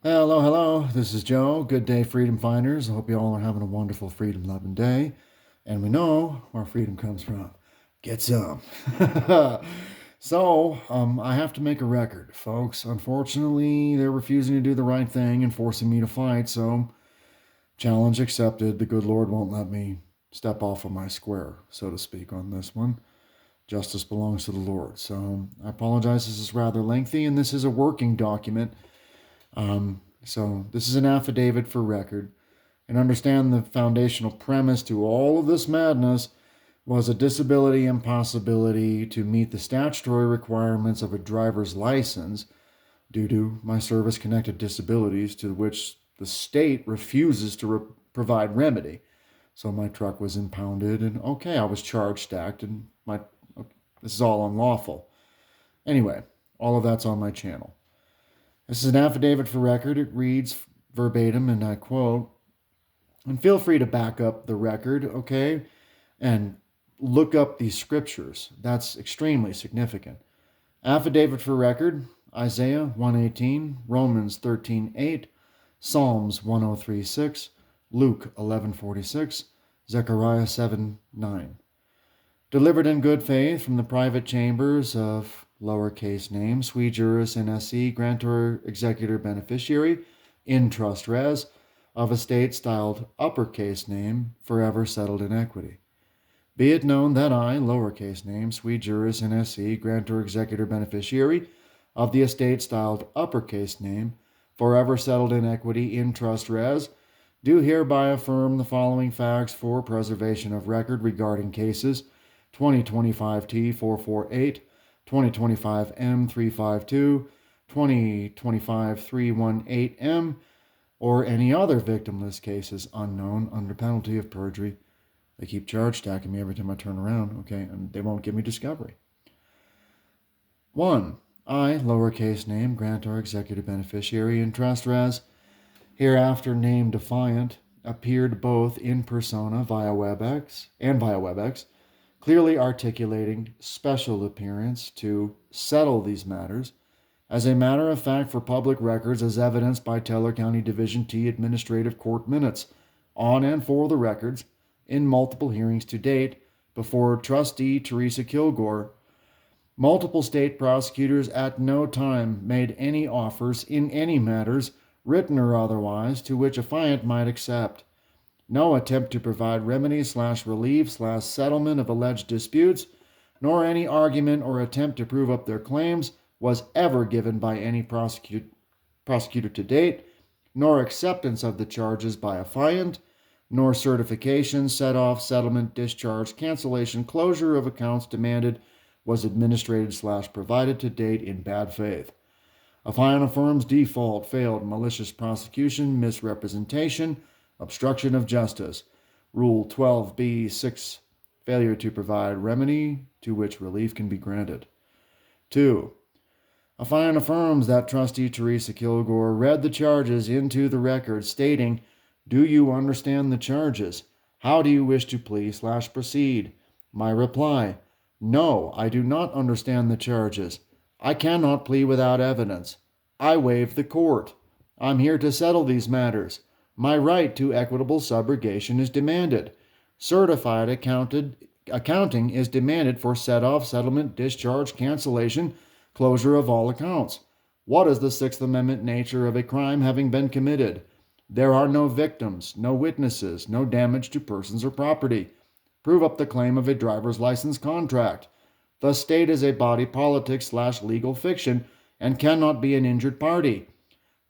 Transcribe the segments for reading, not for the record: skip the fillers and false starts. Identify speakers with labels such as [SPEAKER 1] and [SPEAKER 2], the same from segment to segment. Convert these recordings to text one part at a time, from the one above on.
[SPEAKER 1] Hello, hello. This is Joe. Good day, freedom finders. I hope you all are having a wonderful freedom loving day. And we know where freedom comes from. Get some. I have to make a record, folks. Unfortunately, they're refusing to do the right thing and forcing me to fight. So, challenge accepted. The good Lord won't let me step off of my square, so to speak, on this one. Justice belongs to the Lord. So, I apologize. This is rather lengthy, and this is a working document. This is an affidavit for record, and understand the foundational premise to all of this madness was a disability impossibility to meet the statutory requirements of a driver's license due to my service connected disabilities to which the state refuses to provide remedy. So my truck was impounded, and okay, I was charged, stacked, and this is all unlawful. Anyway, all of that's on my channel. This is an affidavit for record. It reads verbatim, and I quote, and feel free to back up the record, okay? And look up these scriptures. That's extremely significant. Affidavit for record, Isaiah 118, Romans 13:8, Psalms 103:6, Luke 11:46, Zechariah 7:9. Delivered in good faith from the private chambers of lowercase name, sui juris NSE, grantor executor beneficiary, in trust res, of estate styled uppercase name, forever settled in equity. Be it known that I, lowercase name, sui juris NSE, grantor executor beneficiary, of the estate styled uppercase name, forever settled in equity, in trust res, do hereby affirm the following facts for preservation of record regarding cases 2025 T448, 2025 M352, 2025 318M, or any other victimless cases unknown under penalty of perjury. They keep charge stacking me every time I turn around, okay, and they won't give me discovery. 1. I, lowercase name, grantor executive beneficiary in trust res, hereafter named defiant, appeared both in persona via WebEx, clearly articulating special appearance to settle these matters, as a matter of fact for public records as evidenced by Teller County Division T Administrative Court minutes, on and for the records, in multiple hearings to date, before Trustee Teresa Kilgore. Multiple state prosecutors at no time made any offers in any matters, written or otherwise, to which affiant might accept. No attempt to provide remedy/relief/settlement of alleged disputes, nor any argument or attempt to prove up their claims was ever given by any prosecutor to date, nor acceptance of the charges by affiant, nor certification, set-off, settlement, discharge, cancellation, closure of accounts demanded was administrated/provided to date in bad faith. Affiant affirms default, failed, malicious prosecution, misrepresentation, obstruction of justice. Rule 12b-6, failure to provide remedy to which relief can be granted. 2. Affiant affirms that Trustee Teresa Kilgore read the charges into the record, stating, "Do you understand the charges? How do you wish to plead/proceed?" My reply, "No, I do not understand the charges. I cannot plead without evidence. I waive the court. I'm here to settle these matters. My right to equitable subrogation is demanded. Certified accounting is demanded for set-off, settlement, discharge, cancellation, closure of all accounts. What is the Sixth Amendment nature of a crime having been committed? There are no victims, no witnesses, no damage to persons or property. Prove up the claim of a driver's license contract. The state is a body politic/legal fiction and cannot be an injured party.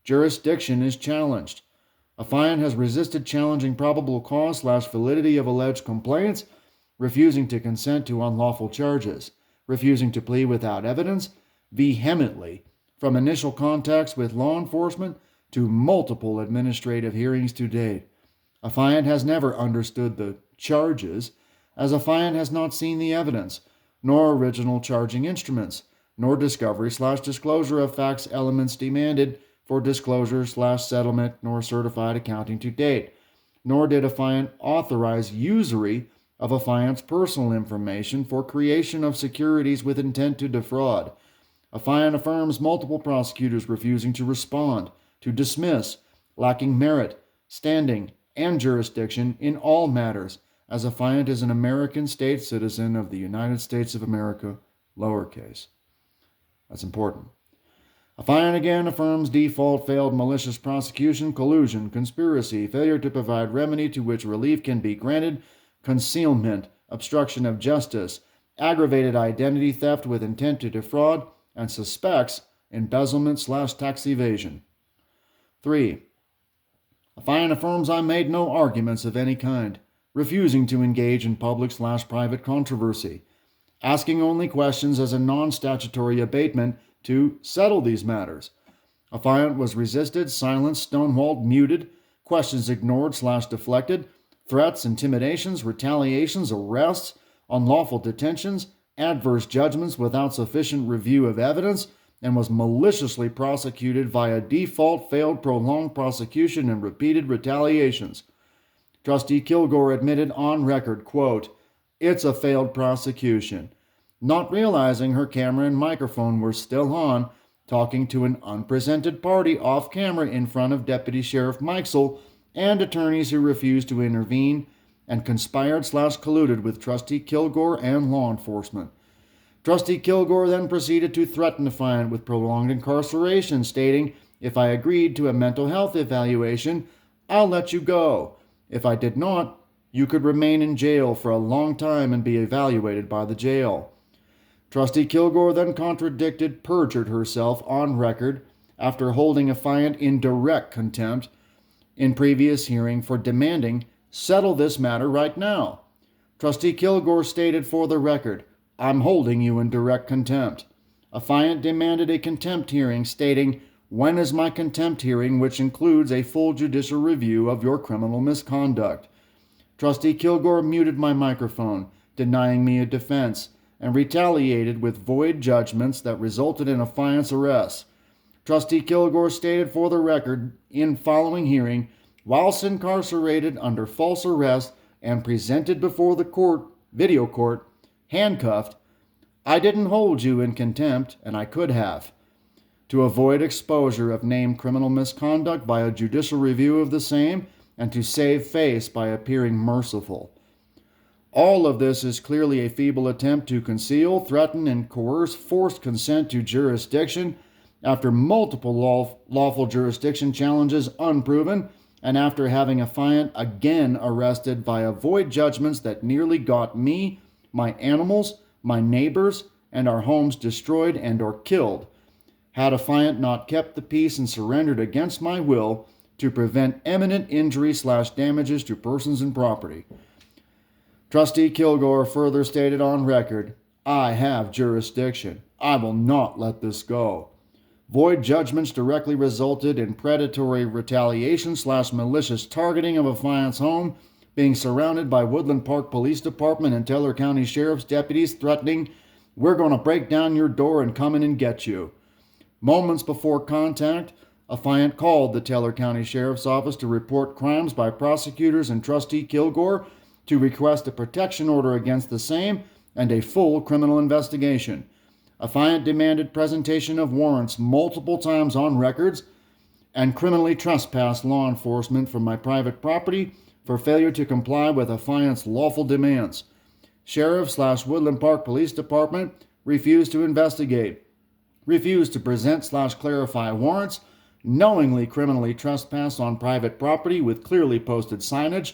[SPEAKER 1] Jurisdiction is challenged. Affiant has resisted challenging probable cause/validity of alleged complaints, refusing to consent to unlawful charges, refusing to plead without evidence, vehemently, from initial contacts with law enforcement to multiple administrative hearings to date. Affiant has never understood the charges, as affiant has not seen the evidence, nor original charging instruments, nor discovery/disclosure of facts elements demanded for disclosure/settlement, nor certified accounting to date, nor did affiant authorize usury of affiant's personal information for creation of securities with intent to defraud. Affiant affirms multiple prosecutors refusing to respond to dismiss, lacking merit, standing, and jurisdiction in all matters, as affiant is an American state citizen of the United States of America, lowercase. That's important. Affiant again affirms default, failed, malicious prosecution, collusion, conspiracy, failure to provide remedy to which relief can be granted, concealment, obstruction of justice, aggravated identity theft with intent to defraud, and suspects embezzlement/tax evasion. 3. Affiant affirms I made no arguments of any kind, refusing to engage in public/private controversy, asking only questions as a non-statutory abatement to settle these matters. Affiant was resisted, silenced, stonewalled, muted, questions ignored/deflected, threats, intimidations, retaliations, arrests, unlawful detentions, adverse judgments without sufficient review of evidence, and was maliciously prosecuted via default, failed, prolonged prosecution, and repeated retaliations. Trustee Kilgore admitted on record, quote, "It's a failed prosecution," not realizing her camera and microphone were still on, talking to an unpresented party off camera in front of Deputy Sheriff Mikesell and attorneys who refused to intervene and conspired/colluded with Trustee Kilgore and law enforcement. Trustee Kilgore then proceeded to threaten Affiant with prolonged incarceration, stating, "If I agreed to a mental health evaluation, I'll let you go. If I did not, you could remain in jail for a long time and be evaluated by the jail." Trustee Kilgore then perjured herself on record after holding Affiant in direct contempt in previous hearing for demanding, "Settle this matter right now." Trustee Kilgore stated for the record, "I'm holding you in direct contempt." Affiant demanded a contempt hearing, stating, "When is my contempt hearing, which includes a full judicial review of your criminal misconduct?" Trustee Kilgore muted my microphone, denying me a defense, and retaliated with void judgments that resulted in Affiant's arrest. Trustee Kilgore stated for the record in following hearing, whilst incarcerated under false arrest and presented before the video court, handcuffed, "I didn't hold you in contempt, and I could have." To avoid exposure of named criminal misconduct by a judicial review of the same, and to save face by appearing merciful. All of this is clearly a feeble attempt to conceal, threaten, and coerce forced consent to jurisdiction after multiple lawful jurisdiction challenges unproven, and after having Affiant again arrested via void judgments that nearly got me, my animals, my neighbors, and our homes destroyed and or killed, had Affiant not kept the peace and surrendered against my will to prevent imminent injury/damages to persons and property. Trustee Kilgore further stated on record, "I have jurisdiction. I will not let this go." Void judgments directly resulted in predatory retaliation/malicious targeting of Affiant's home, being surrounded by Woodland Park Police Department and Teller County Sheriff's deputies threatening, "We're going to break down your door and come in and get you." Moments before contact, Affiant called the Teller County Sheriff's Office to report crimes by prosecutors and Trustee Kilgore, to request a protection order against the same and a full criminal investigation. Affiant demanded presentation of warrants multiple times on records and criminally trespassed law enforcement from my private property for failure to comply with Affiant's lawful demands. Sheriff/Woodland Park Police Department refused to investigate, refused to present/clarify warrants, knowingly criminally trespassed on private property with clearly posted signage,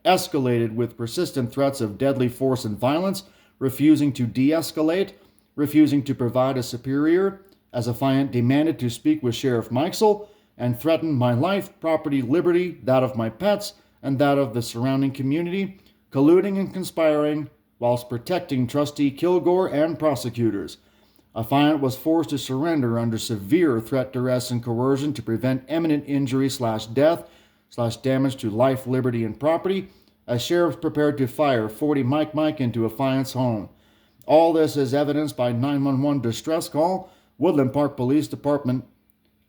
[SPEAKER 1] escalated with persistent threats of deadly force and violence, refusing to de-escalate, refusing to provide a superior, as Affiant demanded to speak with Sheriff Mikesell, and threatened my life, property, liberty, that of my pets, and that of the surrounding community, colluding and conspiring whilst protecting Trustee Kilgore and prosecutors. Affiant was forced to surrender under severe threat, duress, and coercion to prevent imminent injury/death/damage to life, liberty, and property, as sheriffs prepared to fire 40 Mike into Affiant's home. All this is evidenced by 911 distress call, Woodland Park Police Department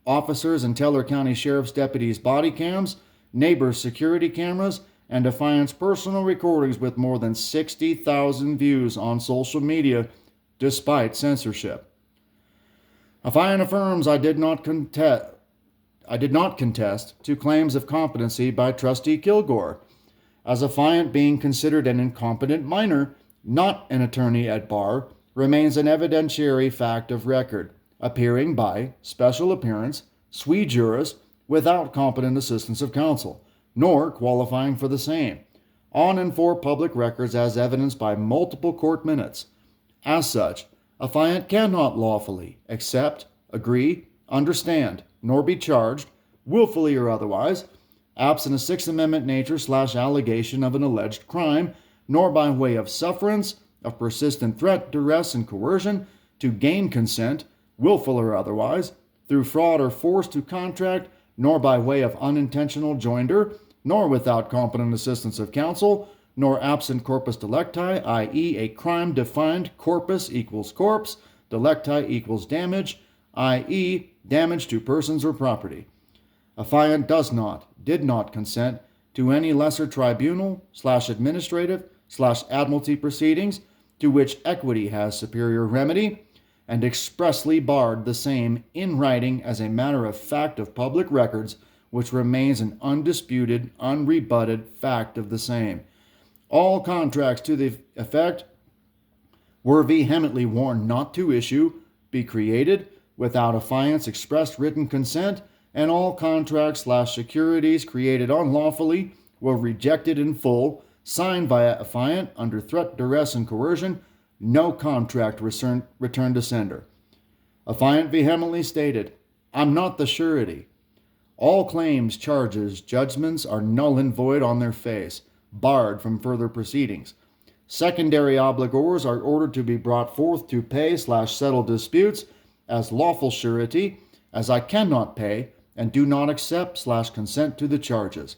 [SPEAKER 1] officers and Teller County Sheriff's deputies' body cams, neighbors' security cameras, and Affiant's personal recordings with more than 60,000 views on social media, despite censorship. Affiant affirms I did not contest I did not contest to claims of competency by Trustee Kilgore, as affiant being considered an incompetent minor, not an attorney at bar, remains an evidentiary fact of record, appearing by special appearance, sui juris, without competent assistance of counsel, nor qualifying for the same, on and for public records as evidenced by multiple court minutes. As such, affiant cannot lawfully accept, agree, understand, nor be charged, willfully or otherwise, absent a Sixth Amendment nature / allegation of an alleged crime, nor by way of sufferance, of persistent threat, duress, and coercion, to gain consent, willful or otherwise, through fraud or force to contract, nor by way of unintentional joinder, nor without competent assistance of counsel, nor absent corpus delicti, i.e., a crime defined corpus equals corpse, delicti equals damage, i.e., damage to persons or property. Affiant did not consent to any lesser tribunal / administrative / admiralty proceedings to which equity has superior remedy, and expressly barred the same in writing as a matter of fact of public records, which remains an undisputed, unrebutted fact of the same. All contracts to the effect were vehemently warned not to issue, be created, without affiant's express written consent, and all contracts / securities created unlawfully were rejected in full, signed via affiant under threat, duress, and coercion, no contract returned to sender. Affiant vehemently stated, I'm not the surety. All claims, charges, judgments are null and void on their face, barred from further proceedings. Secondary obligors are ordered to be brought forth to pay / settle disputes as lawful surety, as I cannot pay and do not accept / consent to the charges.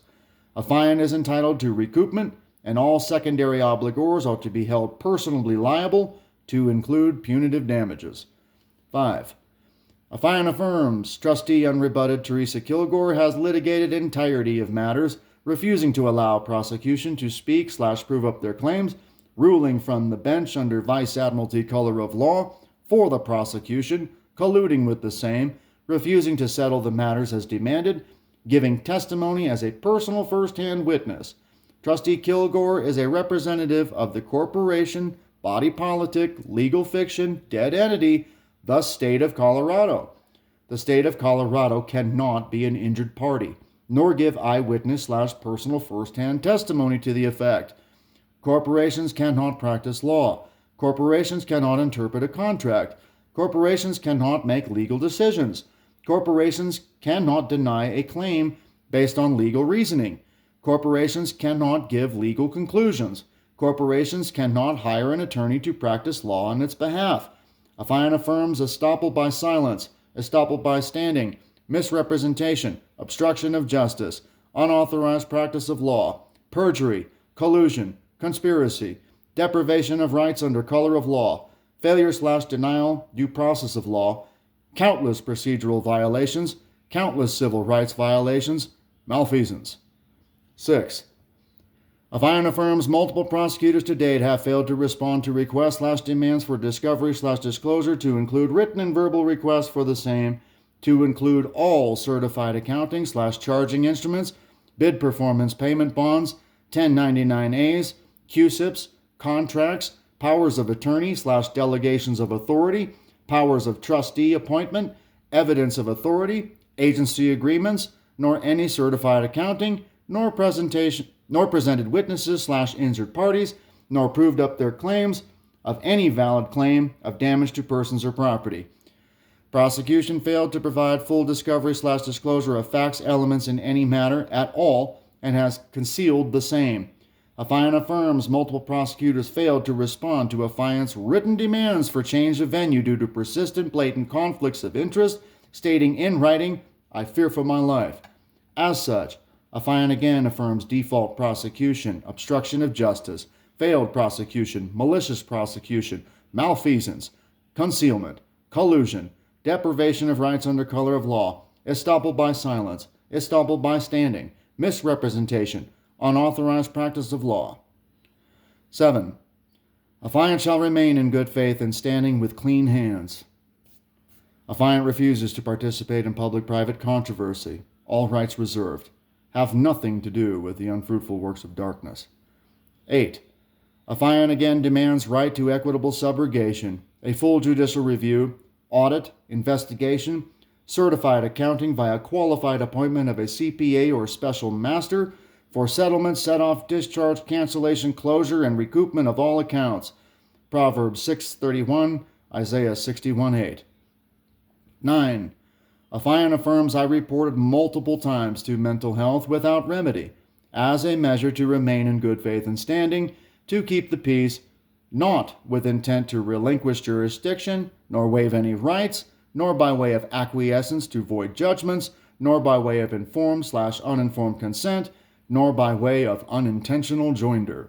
[SPEAKER 1] Affiant is entitled to recoupment, and all secondary obligors are to be held personally liable to include punitive damages. 5. Affiant affirms trustee unrebutted Teresa Kilgore has litigated entirety of matters, refusing to allow prosecution to speak / prove up their claims, ruling from the bench under Vice Admiralty color of law for the prosecution, colluding with the same, refusing to settle the matters as demanded, giving testimony as a personal first-hand witness. Trustee Kilgore is a representative of the corporation, body politic, legal fiction, dead entity, the state of Colorado. The state of Colorado cannot be an injured party, nor give eyewitness / personal first-hand testimony to the effect. Corporations cannot practice law. Corporations cannot interpret a contract. Corporations cannot make legal decisions. Corporations cannot deny a claim based on legal reasoning. Corporations cannot give legal conclusions. Corporations cannot hire an attorney to practice law on its behalf. Affiant affirms estoppel by silence, estoppel by standing, misrepresentation, obstruction of justice, unauthorized practice of law, perjury, collusion, conspiracy, deprivation of rights under color of law, failure / denial, due process of law, countless procedural violations, countless civil rights violations, malfeasance. 6. Affiant affirms multiple prosecutors to date have failed to respond to requests / demands for discovery / disclosure to include written and verbal requests for the same, to include all certified accounting / charging instruments, bid performance payment bonds, 1099As, QSIPs, contracts, powers of attorney / delegations of authority, powers of trustee appointment, evidence of authority, agency agreements, nor any certified accounting, nor presented witnesses / injured parties, nor proved up their claims of any valid claim of damage to persons or property. Prosecution failed to provide full discovery / disclosure of facts, elements in any matter at all, and has concealed the same. Affiant affirms multiple prosecutors failed to respond to affiant's written demands for change of venue due to persistent, blatant conflicts of interest, stating in writing, I fear for my life. As such, affiant again affirms default prosecution, obstruction of justice, failed prosecution, malicious prosecution, malfeasance, concealment, collusion, deprivation of rights under color of law, estoppel by silence, estoppel by standing, misrepresentation, unauthorized practice of law. 7. Affiant shall remain in good faith and standing with clean hands. Affiant refuses to participate in public-private controversy. All rights reserved. Have nothing to do with the unfruitful works of darkness. 8. Affiant again demands right to equitable subrogation, a full judicial review, audit, investigation, certified accounting via qualified appointment of a CPA or special master for settlement, set-off, discharge, cancellation, closure, and recoupment of all accounts. Proverbs 6:31, Isaiah 61:8. 9. Affiant affirms I reported multiple times to mental health without remedy, as a measure to remain in good faith and standing, to keep the peace, not with intent to relinquish jurisdiction, nor waive any rights, nor by way of acquiescence to void judgments, nor by way of informed/uninformed consent, nor by way of unintentional joinder.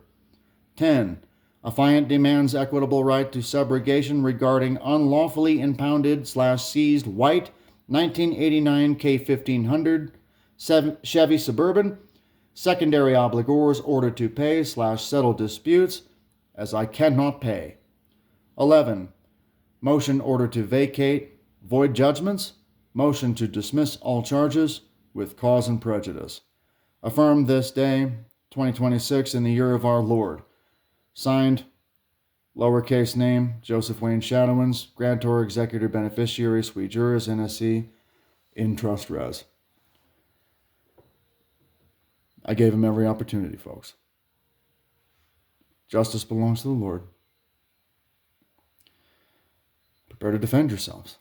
[SPEAKER 1] 10. Affiant demands equitable right to subrogation regarding unlawfully impounded/seized white 1989 K1500 Chevy Suburban, secondary obligors ordered to pay/settle disputes, as I cannot pay. 11. Motion ordered to vacate void judgments. Motion to dismiss all charges with cause and prejudice. Affirmed this day, 2026, in the year of our Lord. Signed, lowercase name, Joseph Wayne Shadowins, grantor, executor, beneficiary, sui juris, NSC, in trust res. I gave him every opportunity, folks. Justice belongs to the Lord. Prepare to defend yourselves.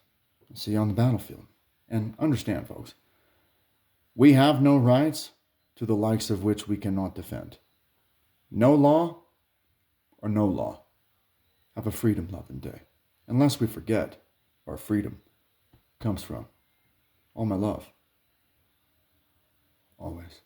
[SPEAKER 1] I'll see you on the battlefield. And understand, folks, we have no rights to the likes of which we cannot defend. No law or no law. Have a freedom-loving day. Unless we forget where freedom comes from. All my love. Always.